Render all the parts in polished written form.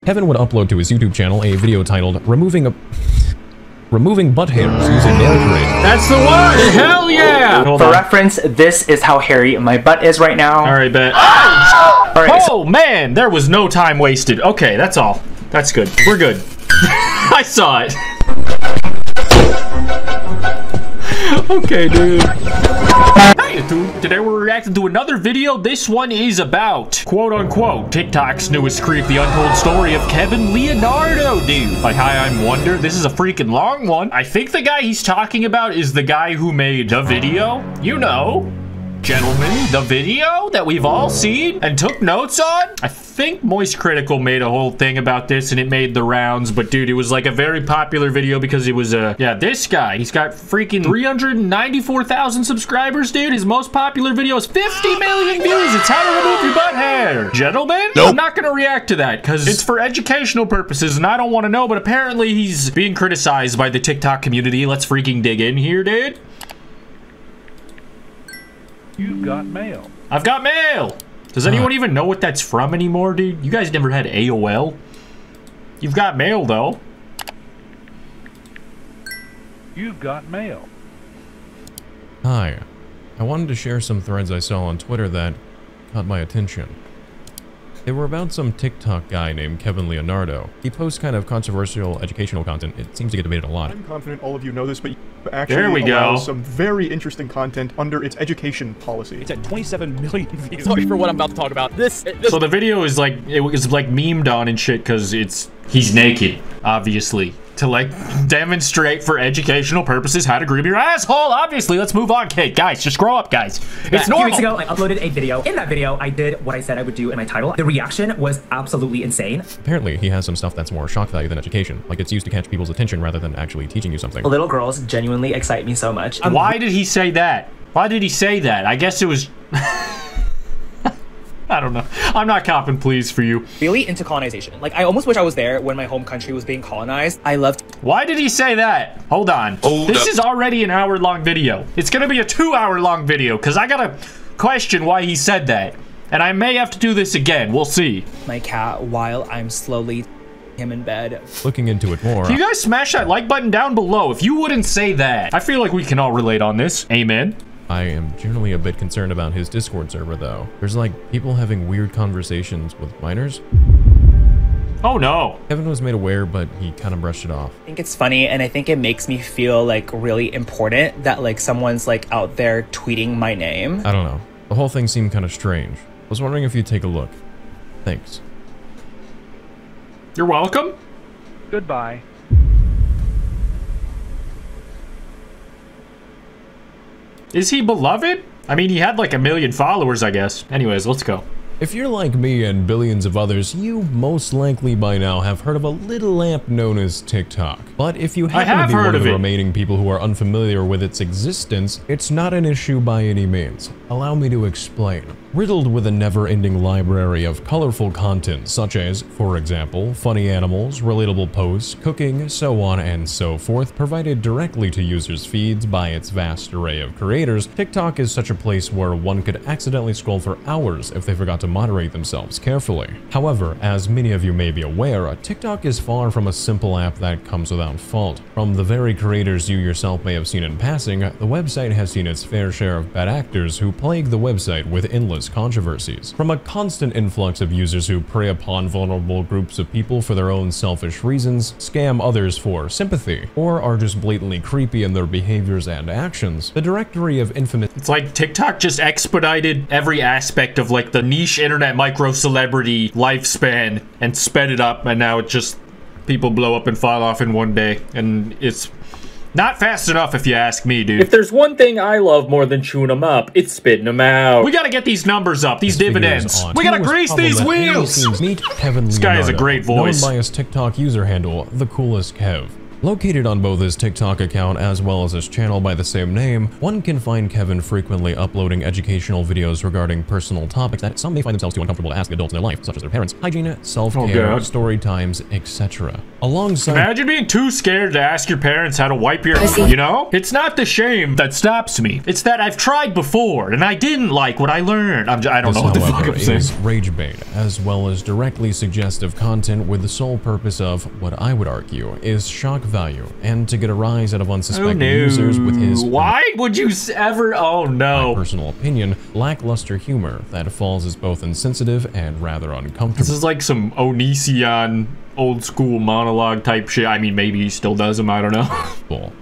Kevin would upload to his YouTube channel a video titled Removing butt hairs using Nair cream. That's the one! Hell yeah! For reference, this is how hairy my butt is right now. Alright, bet. Alright, Oh man, there was no time wasted. Okay, that's all. That's good. We're good. I saw it. Okay, dude. Hey, dude. Today we're reacting to another video. This one is about, quote-unquote, TikTok's newest creep, the untold story of Kevin Leonardo, dude. Like, hi, I'm Wonder. This is a freaking long one. I think the guy he's talking about is the guy who made the video. You know, gentlemen, the video that we've all seen and took notes on. I think Moist Critical made a whole thing about this and it made the rounds, but dude, it was like a very popular video because it was yeah, this guy, he's got freaking 394,000 subscribers, dude. His most popular video is 50 million views. It's how to remove your butt hair. Gentlemen, nope. I'm not gonna react to that because it's for educational purposes and I don't want to know, but apparently he's being criticized by the TikTok community. Let's freaking dig in here, dude. You've got mail. I've got mail. Does anyone even know what that's from anymore, dude? You guys never had AOL? You've got mail, though. You've got mail. Hi. I wanted to share some threads I saw on Twitter that caught my attention. They were about some TikTok guy named Kevin Leonardo. He posts kind of controversial educational content. It seems to get debated a lot. I'm confident all of you know this, but actually allows some very interesting content under its education policy. It's at 27 million views. Sorry for what I'm about to talk about. So the video is like, it was like memed on and shit because he's naked, obviously. To like demonstrate for educational purposes how to groom your asshole. Obviously, let's move on. Okay, guys, just grow up, guys. It's normal. 2 weeks ago, I uploaded a video. In that video, I did what I said I would do in my title. The reaction was absolutely insane. Apparently, he has some stuff that's more shock value than education. Like it's used to catch people's attention rather than actually teaching you something. Little girls genuinely excite me so much. Why did he say that? Why did he say that? I guess it was... I don't know. I'm not copping pleas for you. Really into colonization. Like, I almost wish I was there when my home country was being colonized. I loved... Why did he say that? Hold on. This is already an hour-long video. It's gonna be a 2-hour-long video, because I gotta question why he said that. And I may have to do this again. We'll see. My cat while I'm slowly him in bed. Looking into it more... Can you guys smash that like button down below if you wouldn't say that? I feel like we can all relate on this. Amen. I am generally a bit concerned about his Discord server, though. There's like people having weird conversations with minors. Oh no. Kevin was made aware, but he kind of brushed it off. I think it's funny, and I think it makes me feel like really important that like someone's like out there tweeting my name. I don't know. The whole thing seemed kind of strange. I was wondering if you'd take a look. Thanks. You're welcome. Goodbye. Is he beloved? I mean, he had like 1 million followers, I guess. Anyways, let's go. If you're like me and billions of others, you most likely by now have heard of a little app known as TikTok. But if you happen to be one of the remaining people who are unfamiliar with its existence, it's not an issue by any means. Allow me to explain. Riddled with a never-ending library of colorful content such as, for example, funny animals, relatable posts, cooking, so on and so forth, provided directly to users' feeds by its vast array of creators, TikTok is such a place where one could accidentally scroll for hours if they forgot to moderate themselves carefully. However, as many of you may be aware, TikTok is far from a simple app that comes without fault. From the very creators you yourself may have seen in passing, the website has seen its fair share of bad actors who plague the website with endless controversies. From a constant influx of users who prey upon vulnerable groups of people for their own selfish reasons, scam others for sympathy, or are just blatantly creepy in their behaviors and actions, the directory of infamous— It's like TikTok just expedited every aspect of like the niche internet micro-celebrity lifespan and sped it up, and now it just— people blow up and fall off in one day, and it's not fast enough if you ask me, dude. If there's one thing I love more than chewing them up, it's spitting them out. We gotta get these numbers up, these dividends. We gotta grease these wheels! Meet Kevin This guy has a Leonardo, great voice. known by his TikTok user handle, The Coolest Kev. Located on both his TikTok account as well as his channel by the same name, one can find Kevin frequently uploading educational videos regarding personal topics that some may find themselves too uncomfortable to ask adults in their life, such as their parents, hygiene, self-care, story times, etc. Alongside— Imagine being too scared to ask your parents how to wipe your— you know? It's not the shame that stops me. It's that I've tried before and I didn't like what I learned. I don't know what the fuck I'm saying. Is rage bait, as well as directly suggestive content with the sole purpose of, what I would argue, is shock value, and to get a rise out of unsuspecting users with his— Why would you ever— oh no. My personal opinion, lackluster humor that falls as both insensitive and rather uncomfortable. This is like some Onision old school monologue type shit. I mean, maybe he still does them, I don't know.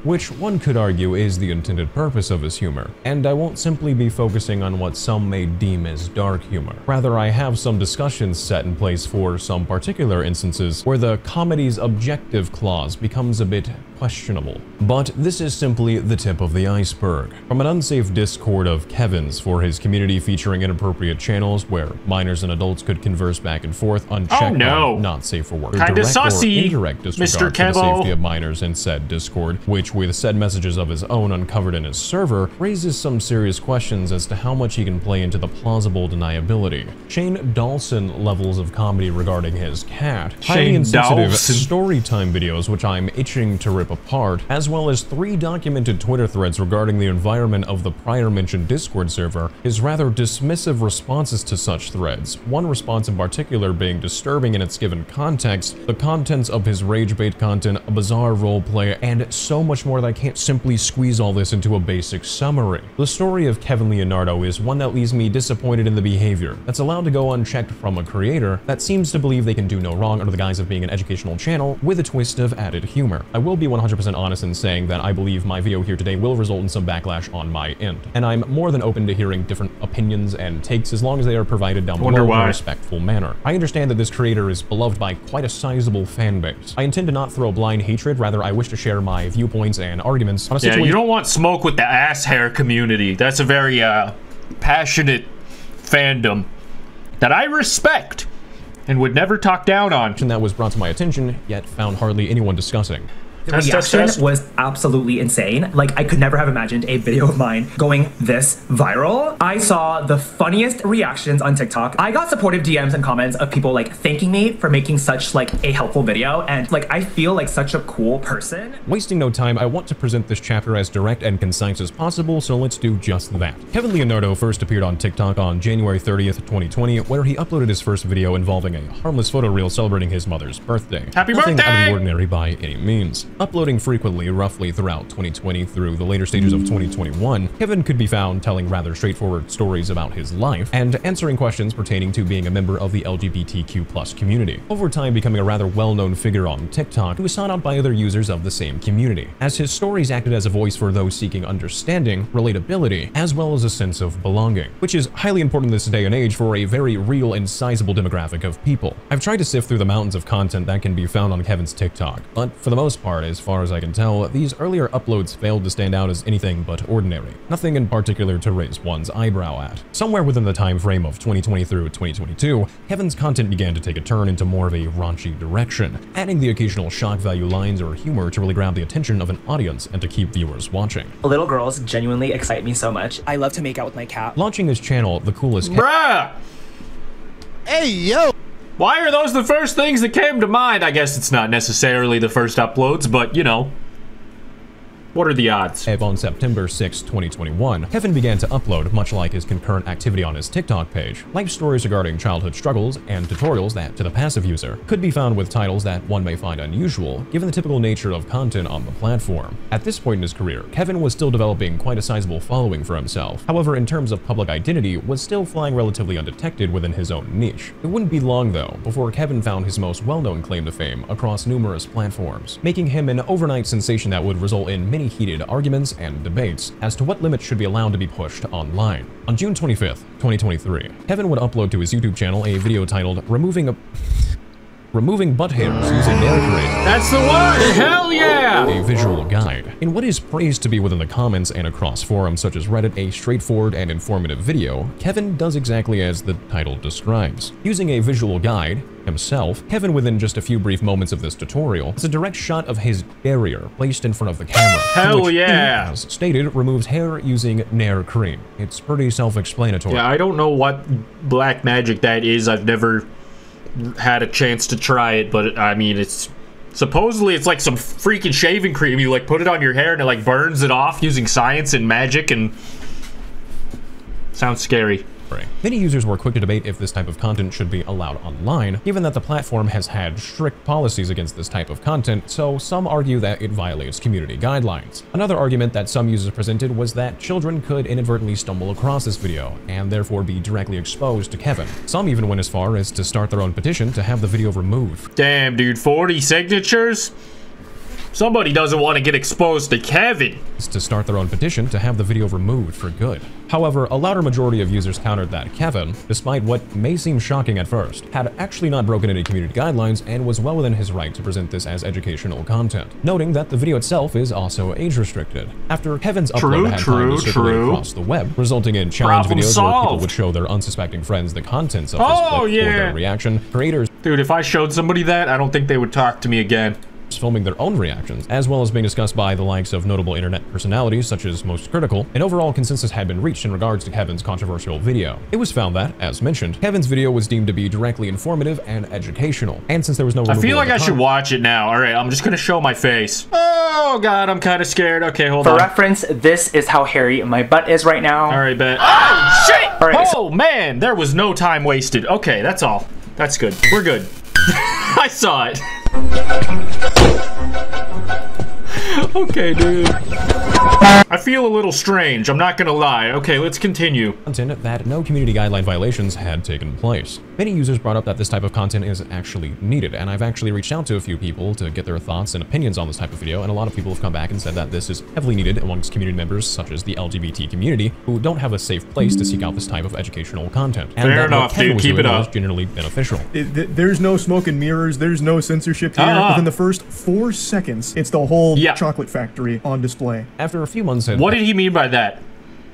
Which one could argue is the intended purpose of his humor. And I won't simply be focusing on what some may deem as dark humor. Rather, I have some discussions set in place for some particular instances where the comedy's objective clause becomes a bit questionable. But this is simply the tip of the iceberg. From an unsafe Discord of Kevin's for his community featuring inappropriate channels where minors and adults could converse back and forth unchecked on not safe for work. Kinda sussy, indirect disregard for the safety of minors in said Discord, which with said messages of his own uncovered in his server, raises some serious questions as to how much he can play into the plausible deniability. Shane Dawson levels of comedy regarding his cat, highly insensitive story time videos which I'm itching to rip apart, as well as 3 documented Twitter threads regarding the environment of the prior mentioned Discord server, his rather dismissive responses to such threads, one response in particular being disturbing in its given context, the contents of his rage bait content, a bizarre roleplay, and so much more that I can't simply squeeze all this into a basic summary. The story of Kevin Leonardo is one that leaves me disappointed in the behavior that's allowed to go unchecked from a creator that seems to believe they can do no wrong under the guise of being an educational channel with a twist of added humor. I will be 100% honest in saying that I believe my video here today will result in some backlash on my end, and I'm more than open to hearing different opinions and takes as long as they are provided down below in a respectful manner. I understand that this creator is beloved by quite a sizable fan base. I intend to not throw blind hatred, rather I wish to share my viewpoints and arguments on a situation— Yeah, you don't want smoke with the ass hair community. That's a very passionate fandom that I respect and would never talk down on. That was brought to my attention, yet found hardly anyone discussing. The reaction was absolutely insane. Like, I could never have imagined a video of mine going this viral. I saw the funniest reactions on TikTok. I got supportive DMs and comments of people like thanking me for making such like a helpful video, and like I feel like such a cool person. Wasting no time, I want to present this chapter as direct and concise as possible, so let's do just that. Kevin Leonardo first appeared on TikTok on January 30th, 2020, where he uploaded his first video involving a harmless photo reel celebrating his mother's birthday. Happy Nothing birthday! out of the ordinary by any means. Uploading frequently, roughly throughout 2020 through the later stages of 2021, Kevin could be found telling rather straightforward stories about his life and answering questions pertaining to being a member of the LGBTQ+ community. Over time becoming a rather well-known figure on TikTok, he was sought out by other users of the same community, as his stories acted as a voice for those seeking understanding, relatability, as well as a sense of belonging, which is highly important in this day and age for a very real and sizable demographic of people. I've tried to sift through the mountains of content that can be found on Kevin's TikTok, but for the most part, as far as I can tell, these earlier uploads failed to stand out as anything but ordinary. Nothing in particular to raise one's eyebrow at. Somewhere within the time frame of 2020 through 2022, Kevin's content began to take a turn into more of a raunchy direction, adding the occasional shock value lines or humor to really grab the attention of an audience and to keep viewers watching. Little girls genuinely excite me so much. I love to make out with my cat. Launching his channel, The Coolest Bruh! Hey, yo! Why are those the first things that came to mind? I guess it's not necessarily the first uploads, but you know. What are the odds? On September 6, 2021, Kevin began to upload, much like his concurrent activity on his TikTok page, life stories regarding childhood struggles and tutorials that, to the passive user, could be found with titles that one may find unusual, given the typical nature of content on the platform. At this point in his career, Kevin was still developing quite a sizable following for himself. However, in terms of public identity, was still flying relatively undetected within his own niche. It wouldn't be long, though, before Kevin found his most well-known claim to fame across numerous platforms, making him an overnight sensation that would result in many heated arguments and debates as to what limits should be allowed to be pushed online. On June 25th, 2023, Kevin would upload to his YouTube channel a video titled "Removing a..." removing butt hairs using Nair. That's the one! Hell yeah! A visual guide. In what is praised to be within the comments and across forums such as Reddit a straightforward and informative video, Kevin does exactly as the title describes. Using a visual guide himself, Kevin, within just a few brief moments of this tutorial, has a direct shot of his barrier placed in front of the camera. Hell yeah! He, as stated, removes hair using Nair cream. It's pretty self-explanatory. Yeah, I don't know what black magic that is. I've never had a chance to try it, but I mean, it's supposedly it's like some freaking shaving cream. You like put it on your hair and it like burns it off using science and magic, and sounds scary. Many users were quick to debate if this type of content should be allowed online, given that the platform has had strict policies against this type of content, so some argue that it violates community guidelines. Another argument that some users presented was that children could inadvertently stumble across this video, and therefore be directly exposed to Kevin. Some even went as far as to start their own petition to have the video removed. Damn, dude, 40 signatures? Somebody doesn't want to get exposed to Kevin. To start their own petition to have the video removed for good. However, a louder majority of users countered that Kevin, despite what may seem shocking at first, had actually not broken any community guidelines and was well within his right to present this as educational content, noting that the video itself is also age restricted. After Kevin's upload had time to circulate across the web, resulting in challenge videos where people would show their unsuspecting friends the contents of this clip for their reaction, creators— Dude, if I showed somebody that, I don't think they would talk to me again. Filming their own reactions, as well as being discussed by the likes of notable internet personalities such as Most Critical, an overall consensus had been reached in regards to Kevin's controversial video. It was found that, as mentioned, Kevin's video was deemed to be directly informative and educational, and since there was no— I feel like I should watch it now. Alright, I'm just gonna show my face. Oh god, I'm kind of scared. Okay, hold on. For reference, this is how hairy my butt is right now. Alright, bet. Oh, shit! Right, oh, man, there was no time wasted. Okay, that's all. That's good. We're good. I saw it. Okay, dude. I feel a little strange, I'm not gonna lie. Okay, let's continue. Content that no community guideline violations had taken place. Many users brought up that this type of content is actually needed, and I've actually reached out to a few people to get their thoughts and opinions on this type of video, and a lot of people have come back and said that this is heavily needed amongst community members such as the LGBT community, who don't have a safe place to seek out this type of educational content. And fair enough, dude, keep it up. Was generally beneficial. There's no smoke and mirrors, there's no censorship here. Within the first 4 seconds, it's the whole chocolate factory on display. After a few months— what did he mean by that?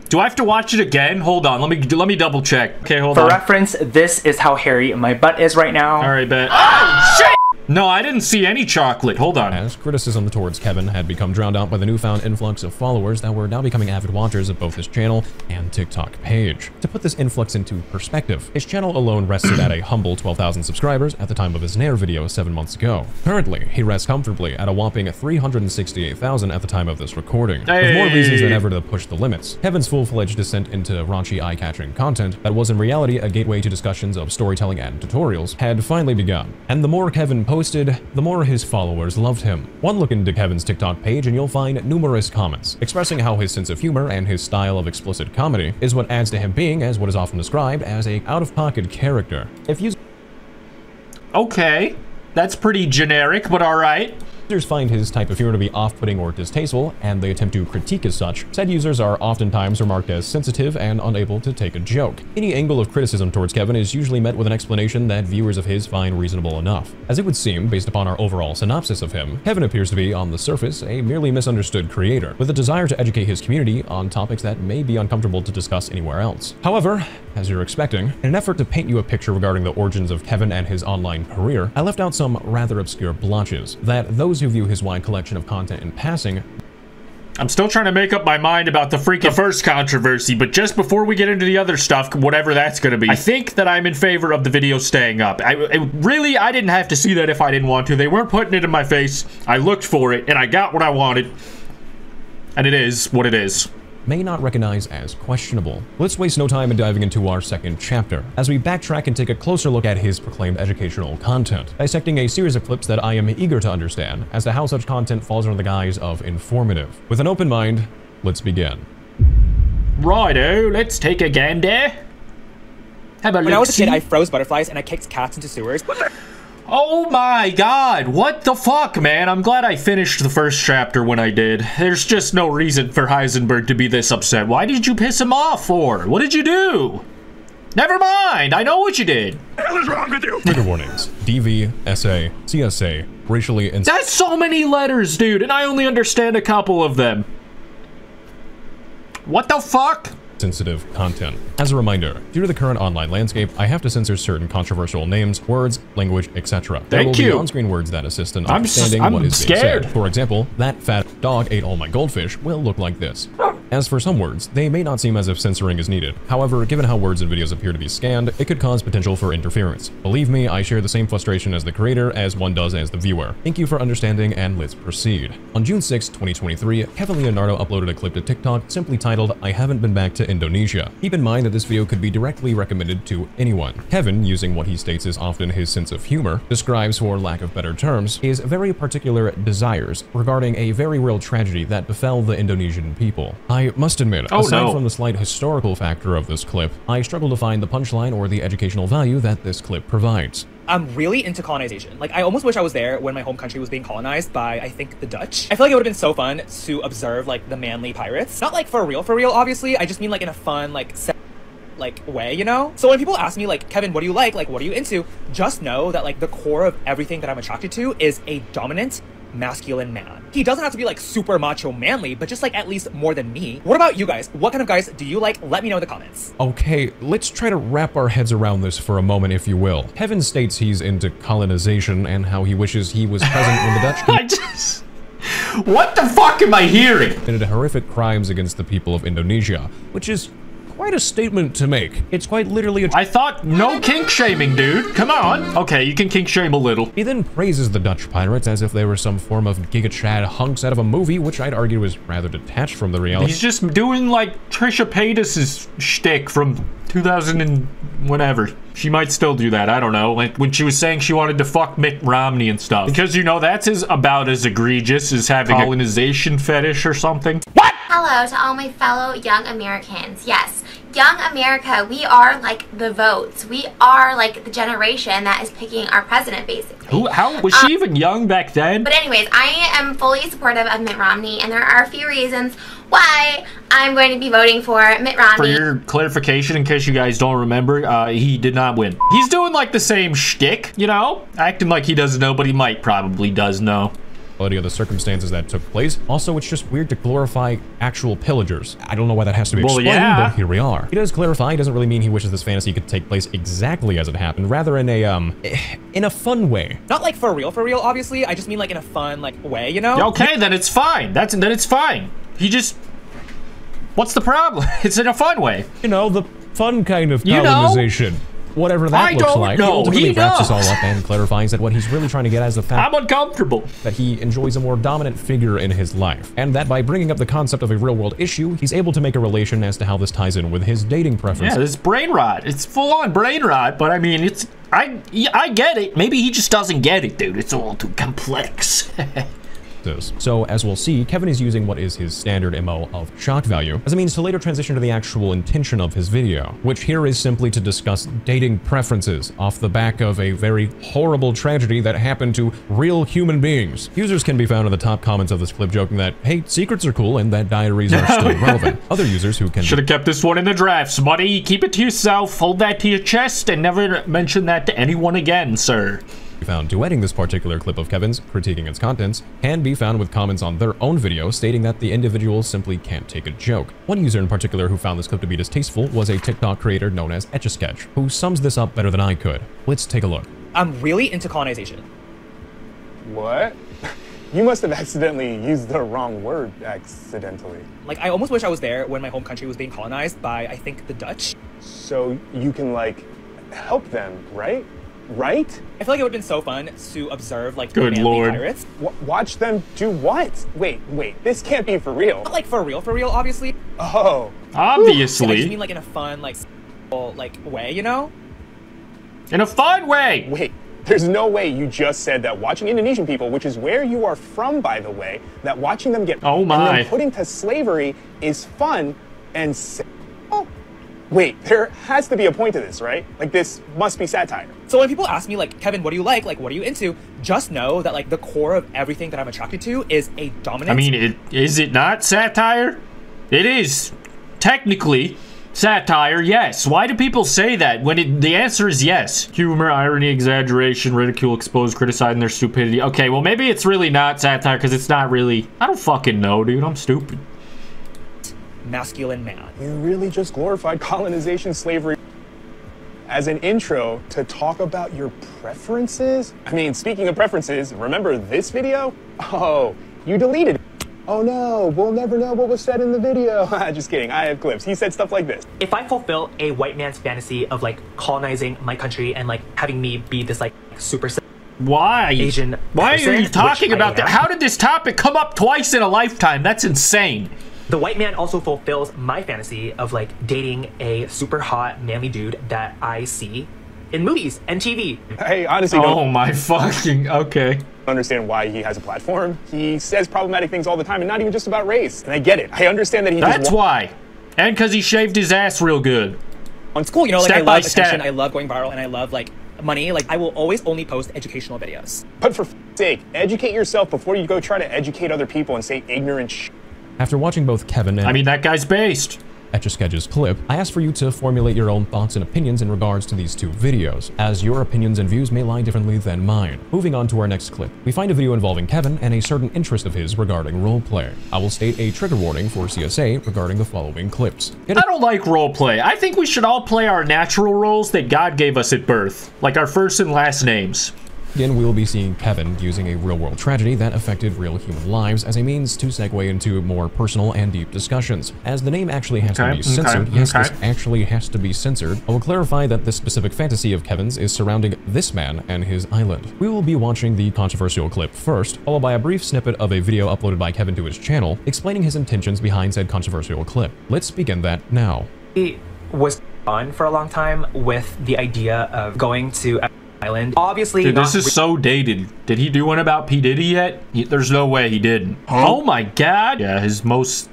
Do I have to watch it again? Hold on, let me double check. Okay, hold on. For reference, this is how hairy my butt is right now. Alright, bet. Oh, shit! No, I didn't see any chocolate. Hold on. As criticism towards Kevin had become drowned out by the newfound influx of followers that were now becoming avid watchers of both his channel and TikTok page. To put this influx into perspective, his channel alone rested at a humble 12,000 subscribers at the time of his Nair video 7 months ago. Currently, he rests comfortably at a whopping 368,000 at the time of this recording. With more reasons than ever to push the limits, Kevin's full-fledged descent into raunchy, eye-catching content that was in reality a gateway to discussions of storytelling and tutorials had finally begun. And the more Kevin posted, the more his followers loved him. One look into Kevin's TikTok page and you'll find numerous comments expressing how his sense of humor and his style of explicit comedy is what adds to him being as what is often described as a out-of-pocket character. If you— okay, that's pretty generic, but alright. Users find his type of humor to be off-putting or distasteful, and they attempt to critique as such. Said users are oftentimes remarked as sensitive and unable to take a joke. Any angle of criticism towards Kevin is usually met with an explanation that viewers of his find reasonable enough. As it would seem, based upon our overall synopsis of him, Kevin appears to be, on the surface, a merely misunderstood creator, with a desire to educate his community on topics that may be uncomfortable to discuss anywhere else. However, as you're expecting, in an effort to paint you a picture regarding the origins of Kevin and his online career, I left out some rather obscure blotches that those who view his wide collection of content in passing— I'm still trying to make up my mind about the freaking first controversy, but just before we get into the other stuff, whatever that's gonna be, I think that I'm in favor of the video staying up. I didn't have to see that if I didn't want to. They weren't putting it in my face. I looked for it, and I got what I wanted. And it is what it is. May not recognize as questionable. Let's waste no time in diving into our second chapter, as we backtrack and take a closer look at his proclaimed educational content, dissecting a series of clips that I am eager to understand as to how such content falls under the guise of informative. With an open mind, let's begin. Righto, let's take a gander. When I was a kid, I froze butterflies and I kicked cats into sewers. Oh my god, what the fuck, man? I'm glad I finished the first chapter when I did. There's just no reason for Heisenberg to be this upset. Why did you piss him off for? What did you do? Never mind. I know what you did. What the hell is wrong with you? Trigger warnings. DV, SA, CSA, racially and... That's so many letters, dude, and I only understand a couple of them. What the fuck? Sensitive content. As a reminder, due to the current online landscape, I have to censor certain controversial names, words, language, etc. There will be on-screen words that assist in understanding what is being said. For example, that fat dog ate all my goldfish will look like this. As for some words, they may not seem as if censoring is needed. However, given how words and videos appear to be scanned, it could cause potential for interference. Believe me, I share the same frustration as the creator as one does as the viewer. Thank you for understanding, and let's proceed. On June 6, 2023, Kevin Leonardo uploaded a clip to TikTok simply titled, "I haven't been back to Indonesia." Keep in mind that this video could be directly recommended to anyone. Kevin, using what he states is often his sense of humor, describes, for lack of better terms, his very particular desires regarding a very real tragedy that befell the Indonesian people. I must admit, aside from the slight historical factor of this clip, I struggle to find the punchline or the educational value that this clip provides. I'm really into colonization. Like, I almost wish I was there when my home country was being colonized by, I think, the Dutch. I feel like it would have been so fun to observe, like, the manly pirates. Not, like, for real, obviously. I just mean, like, in a fun, like, way, you know? So when people ask me, like, Kevin, what do you like, what are you into? Just know that, like, the core of everything that I'm attracted to is a dominant, masculine man. He doesn't have to be like super macho manly, but just like at least more than me. What about you guys? What kind of guys do you like? Let me know in the comments. Okay, let's try to wrap our heads around this for a moment, if you will. Kevin states he's into colonization and how he wishes he was present when the Dutch... What the fuck am I hearing? ...committed horrific crimes against the people of Indonesia, which is quite a statement to make. It's quite literally a... I thought no kink shaming, dude. Come on. Okay, you can kink shame a little. He then praises the Dutch pirates as if they were some form of Giga Chad hunks out of a movie, which I'd argue is rather detached from the reality. He's just doing like Trisha Paytas's shtick from 2000 and whatever. She might still do that, I don't know. Like when she was saying she wanted to fuck Mitt Romney and stuff. Because, you know, that's about as egregious as having a colonization fetish or something. What? Hello to all my fellow young Americans. Yes, young America, we are like the votes. We are like the generation that is picking our president, basically. How was she even young back then? But anyways, I am fully supportive of Mitt Romney, and there are a few reasons why I'm going to be voting for Mitt Romney. For your clarification, in case you guys don't remember, he did not win. He's doing like the same shtick, you know? Acting like he doesn't know, but he probably does know. Of the circumstances that took place. Also, it's just weird to glorify actual pillagers. I don't know why that has to be explained, but here we are. He does clarify, he doesn't really mean he wishes this fantasy could take place exactly as it happened, rather in a fun way. Not like for real, obviously. I just mean like in a fun, like, way, you know? Okay, then it's fine. Then it's fine. He just... What's the problem? It's in a fun way. You know, the fun kind of colonization. Whatever that looks like. He ultimately wraps us all up and clarifies that what he's really trying to get at is the fact I'm uncomfortable that he enjoys a more dominant figure in his life, and that by bringing up the concept of a real-world issue, he's able to make a relation as to how this ties in with his dating preferences. Yeah, it's brain rot. It's full-on brain rot, but I mean, it's... I get it. Maybe he just doesn't get it, dude. It's all too complex. So, as we'll see, Kevin is using what is his standard MO of shock value as a means to later transition to the actual intention of his video, which here is simply to discuss dating preferences off the back of a very horrible tragedy that happened to real human beings. Users can be found in the top comments of this clip joking that, hey, secrets are cool and that diaries are still relevant. Other users who can... Should have kept this one in the drafts, buddy. Keep it to yourself, hold that to your chest, and never mention that to anyone again, sir. Found duetting this particular clip of Kevin's, critiquing its contents, can be found with comments on their own video stating that the individual simply can't take a joke. One user in particular who found this clip to be distasteful was a TikTok creator known as Etch-a-Sketch, who sums this up better than I could. Let's take a look. I'm really into colonization. What? You must have accidentally used the wrong word accidentally. Like, I almost wish I was there when my home country was being colonized by, I think, the Dutch. So you can, like, help them, right? Right? I feel like it would have been so fun to observe, like, Good the Lord. pirates. Watch them do what? Wait, this can't be for real. Not like for real, obviously. Oh. Obviously. I just mean like in a fun, like way, you know? In a fun way. Wait, there's no way you just said that watching Indonesian people, which is where you are from, by the way, that watching them get and then putting to slavery is fun and wait, there has to be a point to this, right? Like, this must be satire. So when people ask me, like, Kevin, what do you like, what are you into? Just know that, like, the core of everything that I'm attracted to is a dominant... I mean, is it not satire? It is, technically. Satire, yes. Why do people say that when the answer is yes? Humor, irony, exaggeration, ridicule, expose, criticizing their stupidity. Okay, well, maybe it's really not satire because it's not really... I don't fucking know, dude. I'm stupid. Masculine man. You really just glorified colonization, slavery as an intro to talk about your preferences? I mean, speaking of preferences, remember this video? Oh, you deleted it. Oh no, we'll never know what was said in the video. Just kidding, I have clips. He said stuff like this. If I fulfill a white man's fantasy of like colonizing my country and like having me be this like super Asian Why person, are you talking about that? How did this topic come up twice in a lifetime? That's insane. The white man also fulfills my fantasy of like dating a super hot manly dude that I see in movies and TV. Hey, honestly, oh my fucking, okay. Understand why he has a platform. He says problematic things all the time and not even just about race. And I get it. I understand that he That's why. And because he shaved his ass real good. On school, you know, like I love attention, I love going viral, and I love like money. Like I will always only post educational videos. But for f***'s sake, educate yourself before you go try to educate other people and say ignorant shit. After watching both Kevin and... I mean, that guy's based. Etch-a-Sketch's clip, I asked for you to formulate your own thoughts and opinions in regards to these two videos, as your opinions and views may lie differently than mine. Moving on to our next clip, we find a video involving Kevin and a certain interest of his regarding roleplay. I will state a trigger warning for CSA regarding the following clips. I don't like roleplay. I think we should all play our natural roles that God gave us at birth, like our first and last names. Again, we will be seeing Kevin using a real-world tragedy that affected real human lives as a means to segue into more personal and deep discussions. As the name actually has to be censored, yes, this actually has to be censored, I will clarify that this specific fantasy of Kevin's is surrounding this man and his island. We will be watching the controversial clip first, followed by a brief snippet of a video uploaded by Kevin to his channel, explaining his intentions behind said controversial clip. Let's begin that now. It was fun for a long time with the idea of going to island. Obviously, dude, this is so dated. Did he do one about P. Diddy yet? There's no way he didn't. Huh? Oh my god. Yeah, his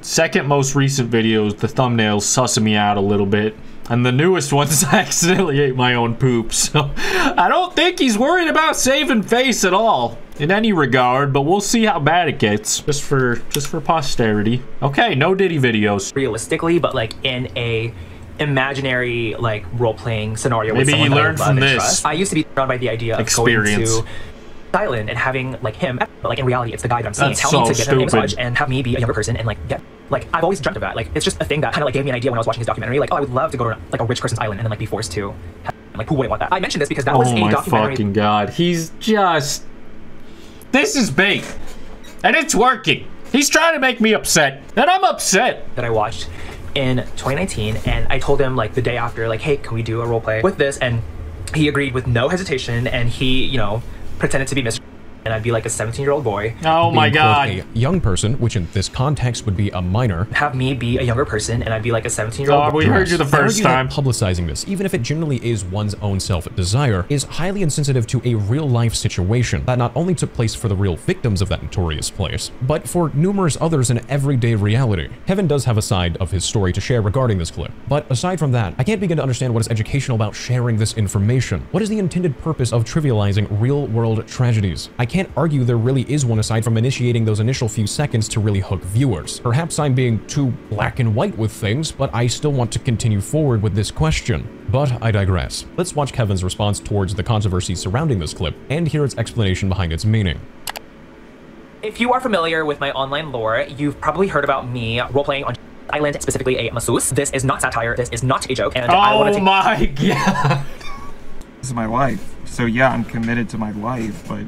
second most recent videos, the thumbnails sussing me out a little bit. And the newest ones, I accidentally ate my own poop. So I don't think he's worried about saving face at all in any regard, but we'll see how bad it gets just for posterity. Okay, no Diddy videos. Realistically, but like in a imaginary like role-playing scenario. Maybe he learned from this. I used to be thrown by the idea of going to Thailand and having like him, but like in reality it's the guy that I'm seeing. Tell me to get him a massage and have me be a younger person and like get like I've always dreamt of that. Like it's just a thing that kind of like gave me an idea when I was watching his documentary. Like, oh, I would love to go to like a rich person's island and then like be forced to have, like who wouldn't want that? I mentioned this because that was a documentary. Oh my fucking god, he's just this is bait and it's working. He's trying to make me upset and I'm upset that I watched in 2019, and I told him like the day after, like, hey, can we do a role play with this? And he agreed with no hesitation, and he, you know, pretended to be Mr. and I'd be like a 17-year-old boy. Oh my god. A young person, which in this context would be a minor. Have me be a younger person and I'd be like a 17-year-old boy. We heard you the first time. Publicizing this, even if it generally is one's own self-desire, is highly insensitive to a real-life situation that not only took place for the real victims of that notorious place, but for numerous others in everyday reality. Kevin does have a side of his story to share regarding this clip, but aside from that, I can't begin to understand what is educational about sharing this information. What is the intended purpose of trivializing real-world tragedies? I can't argue there really is one aside from initiating those initial few seconds to really hook viewers. Perhaps I'm being too black and white with things, but I still want to continue forward with this question. But I digress. Let's watch Kevin's response towards the controversy surrounding this clip and hear its explanation behind its meaning. If you are familiar with my online lore, you've probably heard about me role-playing on Island, specifically a masseuse. This is not satire, this is not a joke, and I wanted to— Oh my god! This is my life. So yeah, I'm committed to my life, but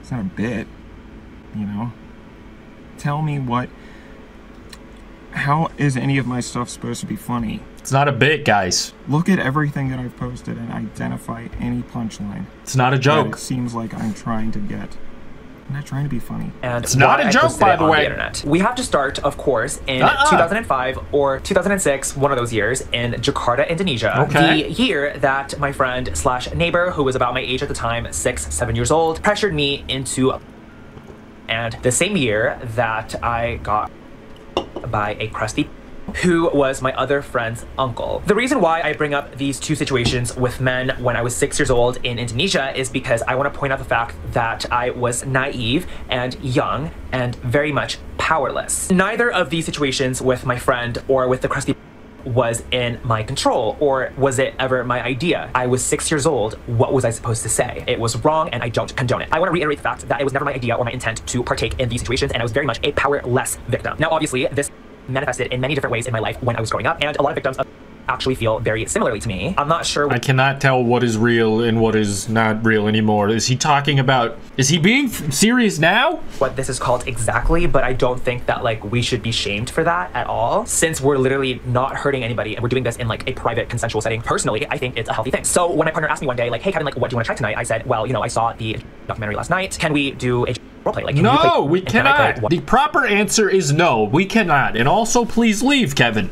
it's not a bit, you know? Tell me how is any of my stuff supposed to be funny? It's not a bit, guys. Look at everything that I've posted and identify any punchline. It's not a joke. It seems like I'm trying to get. I'm not trying to be funny. And it's not a joke, by the way. We have to start, of course, in 2005 or 2006, one of those years, in Jakarta, Indonesia. Okay. The year that my friend / neighbor, who was about my age at the time, 6, 7 years old, pressured me into. And the same year that I got by a crusty who was my other friend's uncle. The reason why I bring up these two situations with men when I was 6 years old in Indonesia is because I want to point out the fact that I was naive and young and very much powerless. Neither of these situations with my friend or with the crusty was in my control, or was it ever my idea? I was 6 years old. What was I supposed to say? It was wrong and I don't condone it. I want to reiterate the fact that it was never my idea or my intent to partake in these situations, and I was very much a powerless victim. Now, obviously, this manifested in many different ways in my life when I was growing up, and a lot of victims actually feel very similarly to me. I'm not sure. I cannot tell what is real and what is not real anymore. Is he talking about, is he being serious now? What this is called exactly, but I don't think that like we should be shamed for that at all, since we're literally not hurting anybody and we're doing this in like a private consensual setting. Personally, I think it's a healthy thing. So when my partner asked me one day, like, hey Kevin, like, what do you want to try tonight? I said, well, you know, I saw the documentary last night. Can we do a roleplay? Like, no, we cannot. The proper answer is no, we cannot. And also, please leave, Kevin.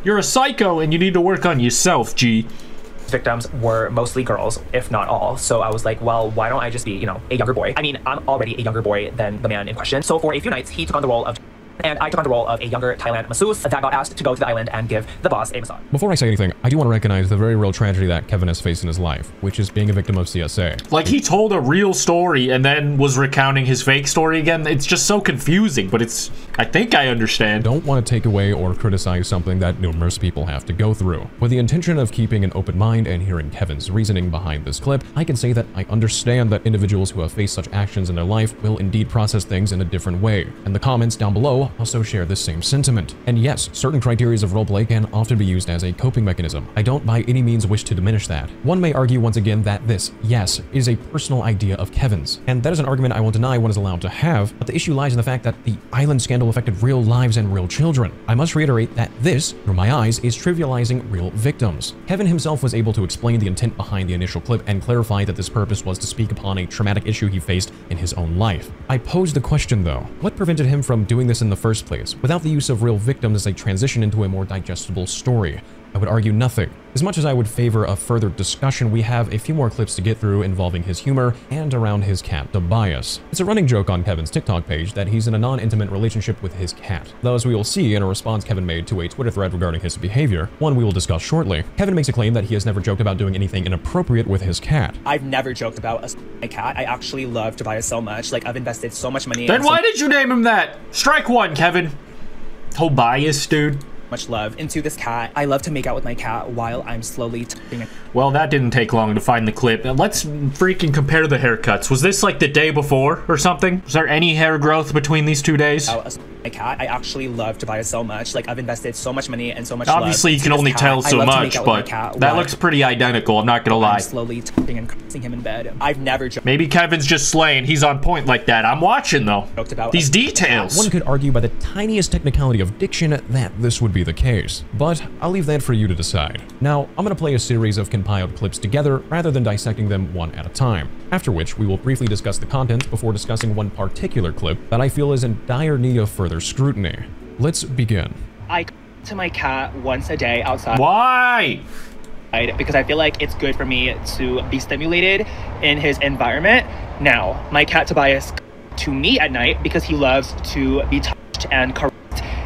You're a psycho and you need to work on yourself, G. Victims were mostly girls, if not all. So I was like, well, why don't I just be, you know, a younger boy? I mean, I'm already a younger boy than the man in question. So for a few nights, he took on the role of, and I took on the role of a younger Thailand masseuse that got asked to go to the island and give the boss a massage. Before I say anything, I do want to recognize the very real tragedy that Kevin has faced in his life, which is being a victim of CSA. Like, he told a real story and then was recounting his fake story again. It's just so confusing, but it's, I think I understand. Don't want to take away or criticize something that numerous people have to go through. With the intention of keeping an open mind and hearing Kevin's reasoning behind this clip, I can say that I understand that individuals who have faced such actions in their life will indeed process things in a different way. And the comments down below also share this same sentiment. And yes, certain criteria of roleplay can often be used as a coping mechanism. I don't by any means wish to diminish that. One may argue once again that this, yes, is a personal idea of Kevin's. And that is an argument I won't deny one is allowed to have, but the issue lies in the fact that the island scandal affected real lives and real children. I must reiterate that this, through my eyes, is trivializing real victims. Kevin himself was able to explain the intent behind the initial clip and clarify that this purpose was to speak upon a traumatic issue he faced in his own life. I posed the question though, what prevented him from doing this in the first place, without the use of real victims as a transition into a more digestible story? I would argue nothing. As much as I would favor a further discussion, we have a few more clips to get through involving his humor and around his cat, Tobias. It's a running joke on Kevin's TikTok page that he's in a non-intimate relationship with his cat. Though, as we will see in a response Kevin made to a Twitter thread regarding his behavior, one we will discuss shortly, Kevin makes a claim that he has never joked about doing anything inappropriate with his cat. I've never joked about my cat. I actually love Tobias so much. Like, I've invested so much money. Then why did you name him that? Strike one, Kevin. Tobias, dude. Much love into this cat. I love to make out with my cat while I'm slowly touching it. Well, that didn't take long to find the clip. Let's freaking compare the haircuts. Was this like the day before or something? Was there any hair growth between these 2 days? My cat. I actually love Tobias so much. Like, I've invested so much money and so much Obviously, you can only tell so much, but that looks pretty identical, I'm not gonna lie. I'm slowly touching and caressing him in bed. I've never joked. Maybe Kevin's just slaying. He's on point like that. I'm watching, though. These details. One could argue by the tiniest technicality of diction that this would be the case, but I'll leave that for you to decide. Now, I'm gonna play a series of compiled clips together rather than dissecting them one at a time, after which we will briefly discuss the content before discussing one particular clip that I feel is in dire need of further scrutiny. Let's begin. I to my cat once a day outside. Why? Because I feel like it's good for me to be stimulated in his environment. Now, my cat Tobias to me at night because he loves to be touched and caressed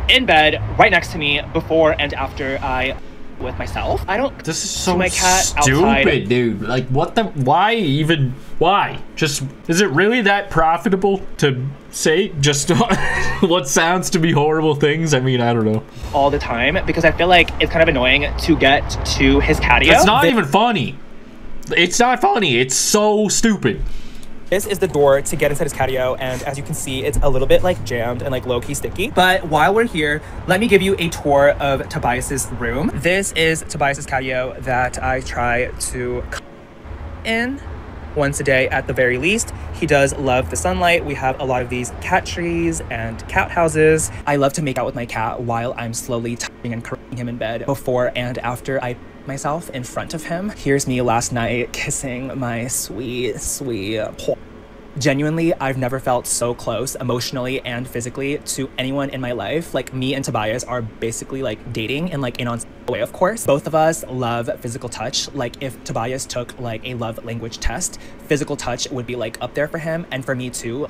in bed right next to me before and after I with myself. I don't. This is so my cat stupid, outside. Dude. Like, what the? Why even? Why? Just, is it really that profitable to say just what sounds to be horrible things? I mean, I don't know. All the time, because I feel like it's kind of annoying to get to his patio. It's not even funny. It's not funny. It's so stupid. This is the door to get inside his catio, and as you can see, it's a little bit like jammed and like low-key sticky. But while we're here, let me give you a tour of Tobias's room. This is Tobias's catio that I try to in once a day at the very least. He does love the sunlight. We have a lot of these cat trees and cat houses. I love to make out with my cat while I'm slowly touching and caressing him in bed before and after I myself in front of him. Here's me last night kissing my sweet, sweet paw. Genuinely, I've never felt so close emotionally and physically to anyone in my life. Like, me and Tobias are basically like dating in like an on way, of course. Both of us love physical touch. Like, if Tobias took like a love language test, physical touch would be like up there for him and for me too.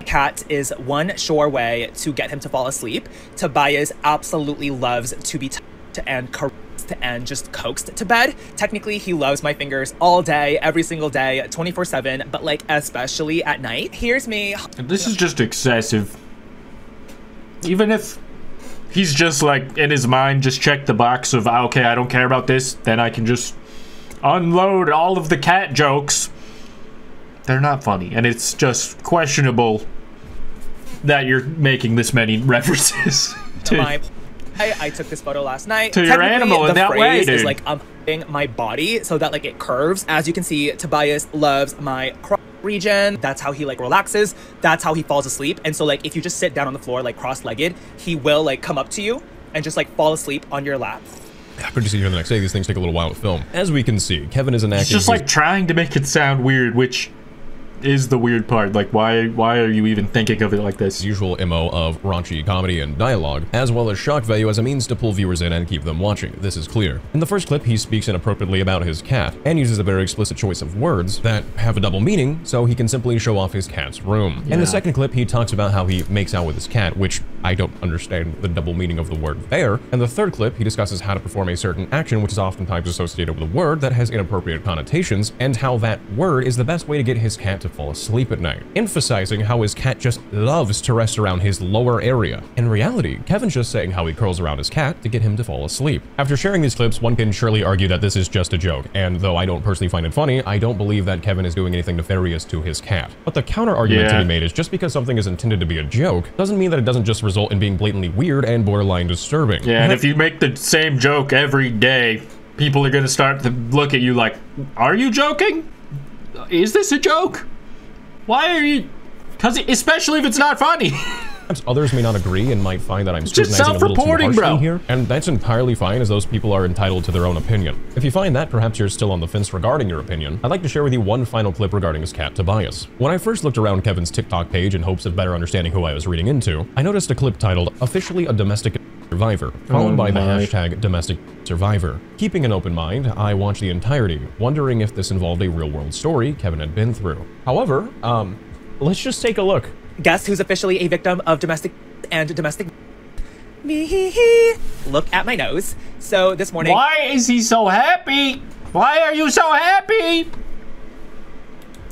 Cat is one sure way to get him to fall asleep. Tobias absolutely loves to be touched and caressed and just coaxed to bed. Technically, he loves my fingers all day, every single day, 24/7, but like especially at night. Here's me. This is just excessive. Even if he's just like, in his mind, just check the box of, okay, I don't care about this, then I can just unload all of the cat jokes. They're not funny, and it's just questionable that you're making this many references to I took this photo last night. To your animal in that way, dude. Is like my body so that like it curves. As you can see, Tobias loves my crotch region. That's how he like relaxes. That's how he falls asleep. And so like if you just sit down on the floor like cross-legged, he will like come up to you and just like fall asleep on your lap. Good to see you here the next day. These things take a little while to film. As we can see, Kevin is enacting. He's just like trying to make it sound weird, which is the weird part. Like, why are you even thinking of it like this? Usual MO of raunchy comedy and dialogue, as well as shock value as a means to pull viewers in and keep them watching. This is clear. In the first clip, he speaks inappropriately about his cat and uses a very explicit choice of words that have a double meaning, so he can simply show off his cat's room. Yeah. In the second clip, he talks about how he makes out with his cat, which I don't understand the double meaning of the word there. And the third clip, he discusses how to perform a certain action, which is oftentimes associated with a word that has inappropriate connotations, and how that word is the best way to get his cat to fall asleep at night, emphasizing how his cat just loves to rest around his lower area. In reality, Kevin's just saying how he curls around his cat to get him to fall asleep. After sharing these clips, one can surely argue that this is just a joke, and though I don't personally find it funny, I don't believe that Kevin is doing anything nefarious to his cat. But the counter argument to be made is just because something is intended to be a joke doesn't mean that it doesn't just result in being blatantly weird and borderline disturbing. Yeah, and if you make the same joke every day, people are gonna start to look at you like, are you joking? Is this a joke? Why are you? Because especially if it's not funny. Others may not agree and might find that I'm scrutinizing a little too harshly here, and that's entirely fine, as those people are entitled to their own opinion. If you find that perhaps you're still on the fence regarding your opinion, I'd like to share with you one final clip regarding his cat, Tobias. When I first looked around Kevin's TikTok page in hopes of better understanding who I was reading into, I noticed a clip titled, "Officially a Domestic Survivor," followed by the hashtag Domestic Survivor. Keeping an open mind, I watched the entirety, wondering if this involved a real-world story Kevin had been through. However, let's just take a look. Guess who's officially a victim of domestic me? Look at my nose. So this morning. Why is he so happy? Why are you so happy?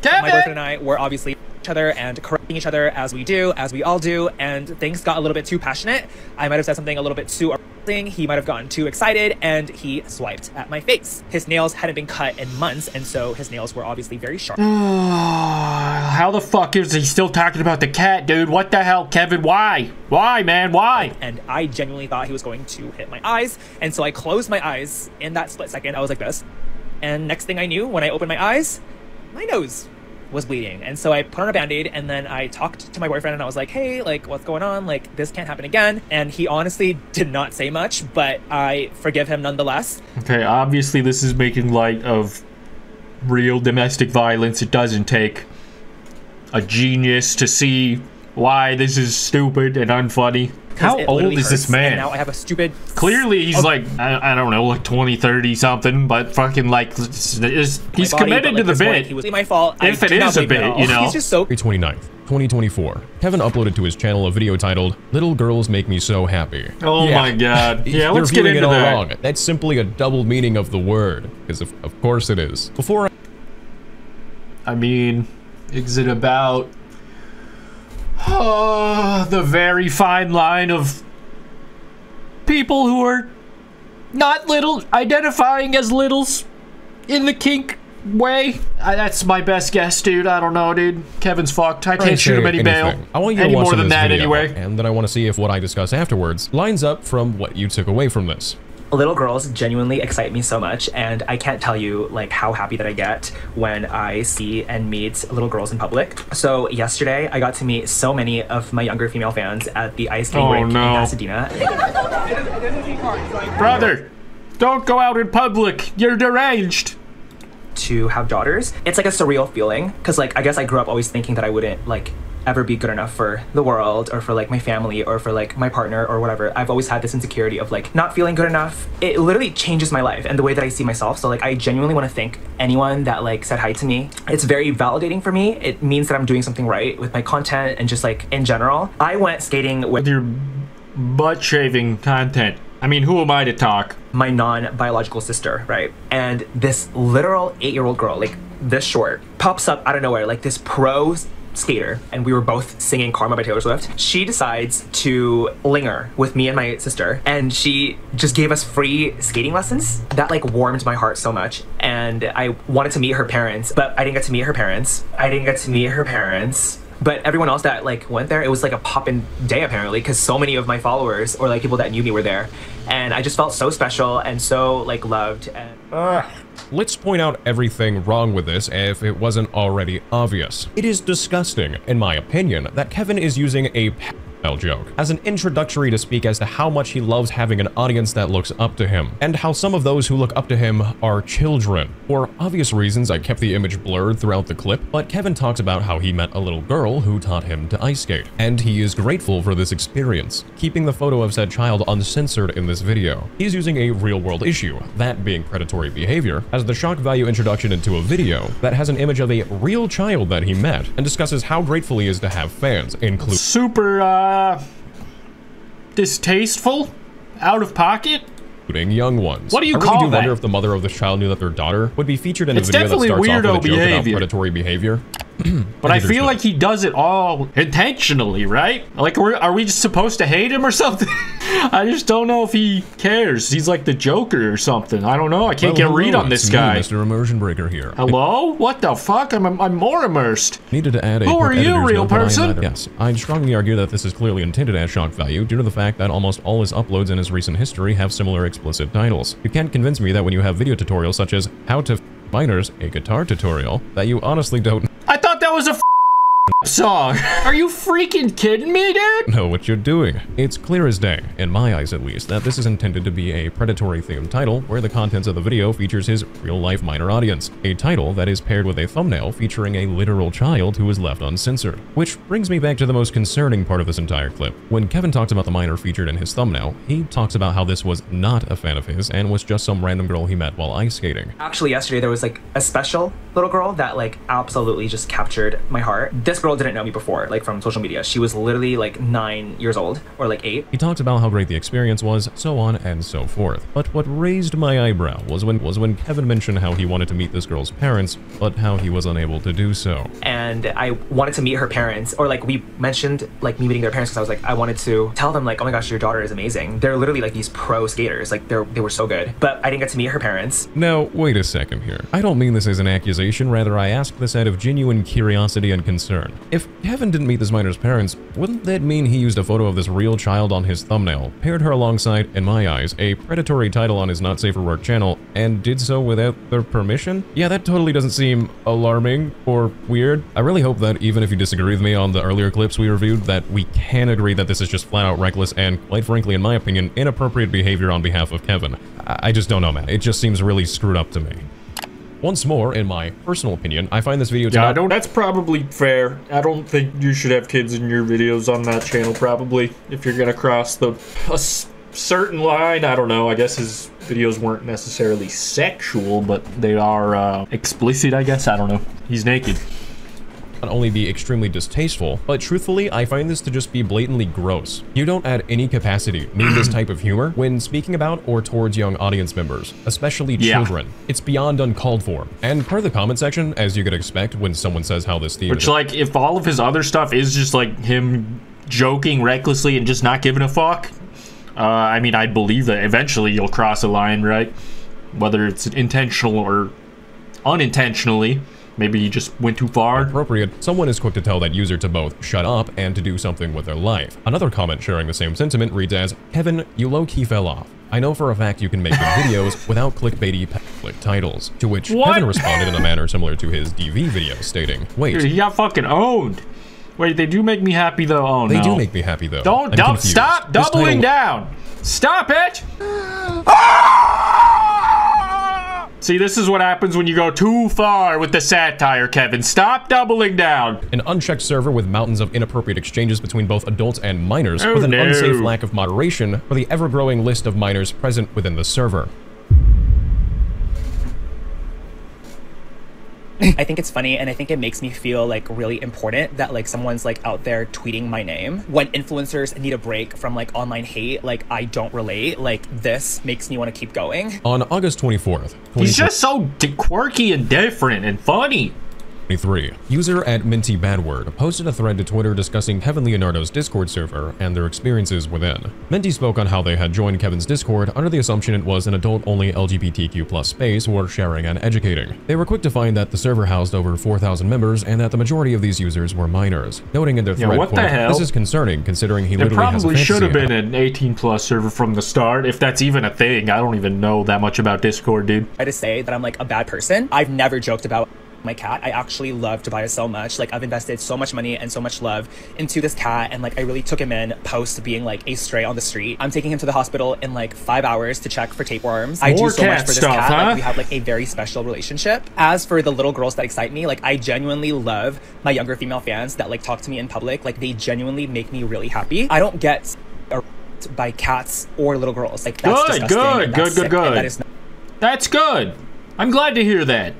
Kevin! My boyfriend and I were obviously each other and correcting each other as we all do, and things got a little bit too passionate. I might have said something a little bit too arousing. He might have gotten too excited, and he swiped at my face. His nails hadn't been cut in months, and so his nails were obviously very sharp. How the fuck is he still talking about the cat, dude? What the hell, Kevin? Why? Why, man? Why? And I genuinely thought he was going to hit my eyes, and so I closed my eyes. In that split second, I was like this. And next thing I knew, when I opened my eyes, my nose was bleeding. And so I put on a band-aid, and then I talked to my boyfriend, and I was like, hey, like, what's going on? Like, this can't happen again. And he honestly did not say much, but I forgive him nonetheless. Okay, obviously this is making light of real domestic violence. It doesn't take a genius to see why this is stupid and unfunny. How old is this man? Now I have a stupid... Clearly he's like, I don't know, like 20, 30 something, but fucking like, he's committed to the bit. It was my fault. If it is a bit, you know. He's just so... 29th, 2024. Kevin uploaded to his channel a video titled, "Little Girls Make Me So Happy." Oh my god. Yeah, let's get into that. Wrong. That's simply a double meaning of the word, because of course it is. Before I mean, is it about... the very fine line of people who are not little, identifying as littles in the kink way? That's my best guess, dude. I don't know, dude. Kevin's fucked. I can't shoot him any bail. I want you to watch more than that anyway. And then I want to see if what I discuss afterwards lines up from what you took away from this. Little girls genuinely excite me so much, and I can't tell you like how happy that I get when I see and meet little girls in public. So yesterday I got to meet so many of my younger female fans at the ice skating rink in Pasadena. Brother, don't go out in public. You're deranged. To have daughters, it's like a surreal feeling, because like I guess I grew up always thinking that I wouldn't like ever be good enough for the world or for like my family or for like my partner or whatever. I've always had this insecurity of like not feeling good enough. It literally changes my life and the way that I see myself. So like I genuinely want to thank anyone that like said hi to me. It's very validating for me. It means that I'm doing something right with my content and just like in general. I went skating with your butt shaving content. I mean, who am I to talk? My non-biological sister, right? And this literal 8-year-old girl, like this short, pops up out of nowhere, like this pro skater, and we were both singing Karma by Taylor Swift. She decides to linger with me and my sister, and she just gave us free skating lessons. That like warmed my heart so much, and I wanted to meet her parents, but I didn't get to meet her parents. But everyone else that like went there, it was like a poppin' day apparently, because so many of my followers or like people that knew me were there, and I just felt so special and so like loved. And let's point out everything wrong with this if it wasn't already obvious. It is disgusting, in my opinion, that Kevin is using a joke as an introductory to speak as to how much he loves having an audience that looks up to him, and how some of those who look up to him are children. For obvious reasons, I kept the image blurred throughout the clip, but Kevin talks about how he met a little girl who taught him to ice skate, and he is grateful for this experience, keeping the photo of said child uncensored in this video. He's using a real-world issue, that being predatory behavior, as the shock value introduction into a video that has an image of a real child that he met, and discusses how grateful he is to have fans, including super distasteful, out of pocket, including young ones. What do you I really call do that? wonder if the mother of this child knew that their daughter would be featured in a It's video that definitely starts off weirdo with a joke about behavior. predatory behavior. But I feel like he does it all intentionally, right? Like, are we just supposed to hate him or something? I just don't know if he cares. He's like the Joker or something. I don't know. I can't get a read on this guy. Mr. Immersion Breaker here. Hello? What the fuck? I'm more immersed. Needed to add a Who are you, real person? Yes, I'd strongly argue that this is clearly intended as shock value due to the fact that almost all his uploads in his recent history have similar explicit titles. You can't convince me that when you have video tutorials such as How to Minors, a guitar tutorial, that you honestly don't I thought that was a song. Are you freaking kidding me, dude? know what you're doing. It's clear as day, in my eyes at least, that this is intended to be a predatory themed title where the contents of the video features his real-life minor audience, a title that is paired with a thumbnail featuring a literal child who is left uncensored. Which brings me back to the most concerning part of this entire clip. When Kevin talks about the minor featured in his thumbnail, he talks about how this was not a fan of his and was just some random girl he met while ice skating. Actually, yesterday there was like a special little girl that like absolutely just captured my heart. This girl didn't know me before, like from social media. She was literally like 9 years old or like 8. He talked about how great the experience was, so on and so forth. But what raised my eyebrow was when Kevin mentioned how he wanted to meet this girl's parents, but how he was unable to do so. And I wanted to meet her parents, or like we mentioned like me meeting their parents because I was like, I wanted to tell them like, oh my gosh, your daughter is amazing. They're literally like these pro skaters, like they were so good. But I didn't get to meet her parents. Now, wait a second here. I don't mean this as an accusation, rather I ask this out of genuine curiosity and concern. If Kevin didn't meet this minor's parents, wouldn't that mean he used a photo of this real child on his thumbnail, paired her alongside, in my eyes, a predatory title on his Not Safe for Work channel, and did so without their permission? Yeah, that totally doesn't seem alarming or weird. I really hope that even if you disagree with me on the earlier clips we reviewed, that we can agree that this is just flat out reckless and, quite frankly, in my opinion, inappropriate behavior on behalf of Kevin. I just don't know, man. It just seems really screwed up to me. Once more, in my personal opinion, I find this video to that's probably fair. I don't think you should have kids in your videos on that channel, probably. If you're gonna cross a certain line, I don't know. I guess his videos weren't necessarily sexual, but they are explicit, I guess. I don't know. He's naked. Not only be extremely distasteful, but truthfully, I find this to just be blatantly gross. You don't add any capacity need this type of humor when speaking about or towards young audience members, especially children. It's beyond uncalled for. And per the comment section, as you could expect when someone says how this theme Which, like, if all of his other stuff is just, like, him joking recklessly and just not giving a fuck, I mean, I'd believe that eventually you'll cross a line, right? Whether it's intentional or unintentionally. Maybe you just went too far. Appropriate. Someone is quick to tell that user to both shut up and to do something with their life. Another comment sharing the same sentiment reads as, Kevin, you low-key fell off. I know for a fact you can make good videos without clickbaity click titles. To which Kevin responded in a manner similar to his DV video, stating, wait. Dude, he got fucking owned. Wait, they do make me happy though. Oh no. They do make me happy though. Don't stop doubling down. Stop it. See, this is what happens when you go too far with the satire, Kevin. Stop doubling down. An unchecked server with mountains of inappropriate exchanges between both adults and minors, with an unsafe lack of moderation for the ever-growing list of minors present within the server. I think it's funny, and I think it makes me feel like really important that like someone's like out there tweeting my name. When influencers need a break from like online hate, like I don't relate, like this makes me want to keep going. On August 24th, he's just so quirky and different and funny. User at MintyBadWord posted a thread to Twitter discussing Kevin Leonardo's Discord server and their experiences within. Minty spoke on how they had joined Kevin's Discord under the assumption it was an adult-only LGBTQ+ space worth sharing and educating. They were quick to find that the server housed over 4,000 members and that the majority of these users were minors, noting in their thread, what the hell? "This is concerning considering he literally has a fantasy." It probably should have been an 18+ server from the start, if that's even a thing. I don't even know that much about Discord, dude. I just say that I'm like a bad person. I've never joked about my cat. I actually love Tobias so much. Like, I've invested so much money and so much love into this cat, and like I really took him in post being like a stray on the street. I'm taking him to the hospital in like 5 hours to check for tapeworms. I do so much for this cat. Like, we have like a very special relationship. As for the little girls that excite me, like I genuinely love my younger female fans that like talk to me in public. Like, they genuinely make me really happy. I don't get by cats or little girls. Like, that's disgusting. Good. That's good. I'm glad to hear that.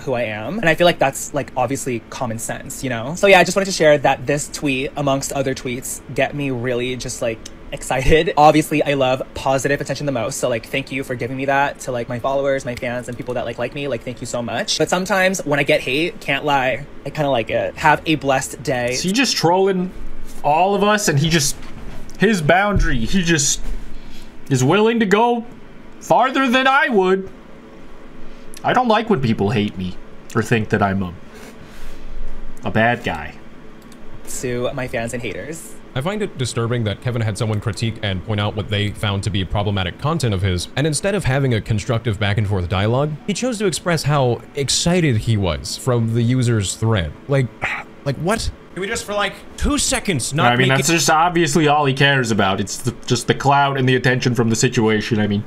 Who I am, and I feel like that's like obviously common sense, you know? So yeah, I just wanted to share that this tweet, amongst other tweets, get me really just like excited. Obviously, I love positive attention the most, so like thank you for giving me that, to like my followers, my fans, and people that like me. Like, thank you so much. But sometimes when I get hate, can't lie, I kind of like it. Have a blessed day. Is he just trolling all of us, and his boundary, he just is willing to go farther than I would. I don't like when people hate me or think that I'm a bad guy. To my fans and haters. I find it disturbing that Kevin had someone critique and point out what they found to be problematic content of his, and instead of having a constructive back and forth dialogue, he chose to express how excited he was from the user's thread. Like what? Can we just for like 2 seconds not I mean, that's just obviously all he cares about. It's just the clout and the attention from the situation. I mean,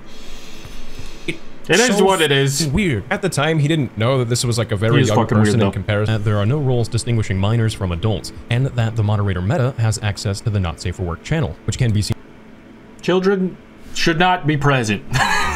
it is what it is. Weird. At the time, he didn't know that this was like a very young person in comparison. There are no rules distinguishing minors from adults, and that the moderator Meta has access to the Not Safe for Work channel, which can be seen. Children should not be present.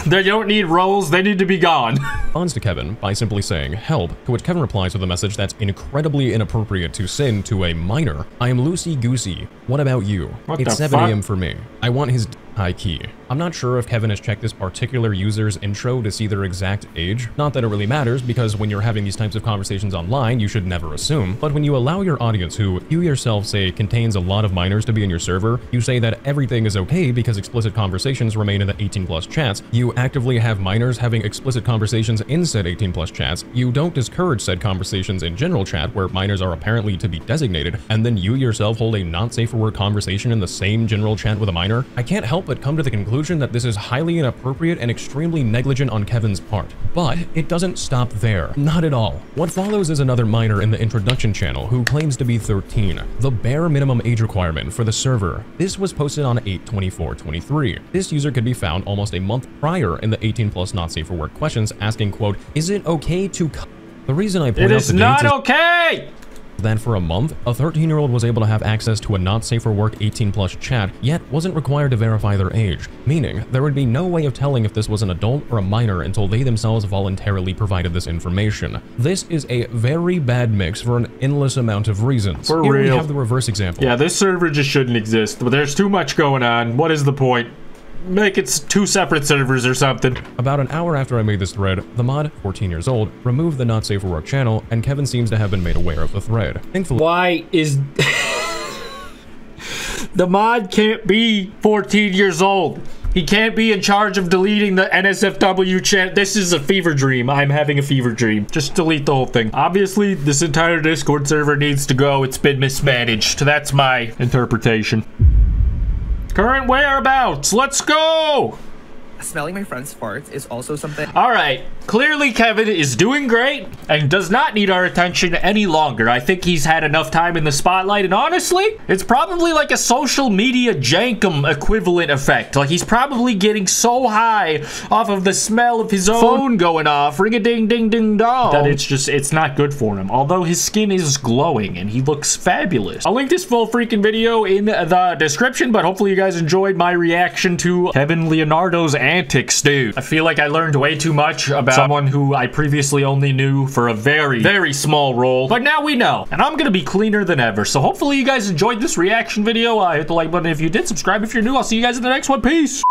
They don't need roles, they need to be gone. Responds to Kevin by simply saying help, to which Kevin replies with a message that's incredibly inappropriate to send to a minor. I am loosey-goosey. What about you? It's 7 a.m. for me. I want his high key. I'm not sure if Kevin has checked this particular user's intro to see their exact age. Not that it really matters, because when you're having these types of conversations online, you should never assume. But when you allow your audience, who you yourself say contains a lot of minors, to be in your server, you say that everything is okay because explicit conversations remain in the 18+ chats. You actively have minors having explicit conversations in said 18+ chats. You don't discourage said conversations in general chat where minors are apparently to be designated, and then you yourself hold a not safe for work conversation in the same general chat with a minor. I can't help but come to the conclusion that this is highly inappropriate and extremely negligent on Kevin's part. But it doesn't stop there. Not at all. What follows is another minor in the introduction channel who claims to be 13, the bare minimum age requirement for the server. This was posted on 8/24/23. This user could be found almost a month prior in the 18+ not safe for work questions, asking, quote, is it okay to The reason I point out the dates is not okay! Then for a month, a 13-year-old was able to have access to a not safe for work 18+ chat, yet wasn't required to verify their age, meaning there would be no way of telling if this was an adult or a minor until they themselves voluntarily provided this information. This is a very bad mix for an endless amount of reasons. For Here real. we have the reverse example. Yeah, this server just shouldn't exist, but there's too much going on. What is the point? Make it 2 separate servers or something. About an hour after I made this thread, the mod, 14 years old, removed the Not Safe for Work channel, and Kevin seems to have been made aware of the thread. Thankfully, why is... The mod can't be 14 years old. He can't be in charge of deleting the NSFW channel. This is a fever dream. I'm having a fever dream. Just delete the whole thing. Obviously, this entire Discord server needs to go. It's been mismanaged. That's my interpretation. Current whereabouts. Let's go. Smelling my friend's farts is also something. All right. Clearly, Kevin is doing great and does not need our attention any longer. I think he's had enough time in the spotlight, and honestly, it's probably like a social media jankum equivalent effect. Like, he's probably getting so high off of the smell of his own phone going off, ring-a-ding-ding-ding-dong, that it's not good for him. Although his skin is glowing and he looks fabulous. I'll link this full freaking video in the description, but hopefully you guys enjoyed my reaction to Kevin Leonardo's antics, dude. I feel like I learned way too much about someone who I previously only knew for a very, very small role, but now we know, and I'm gonna be cleaner than ever. So hopefully you guys enjoyed this reaction video. Hit the like button if you did, subscribe if you're new. I'll see you guys in the next one. Peace.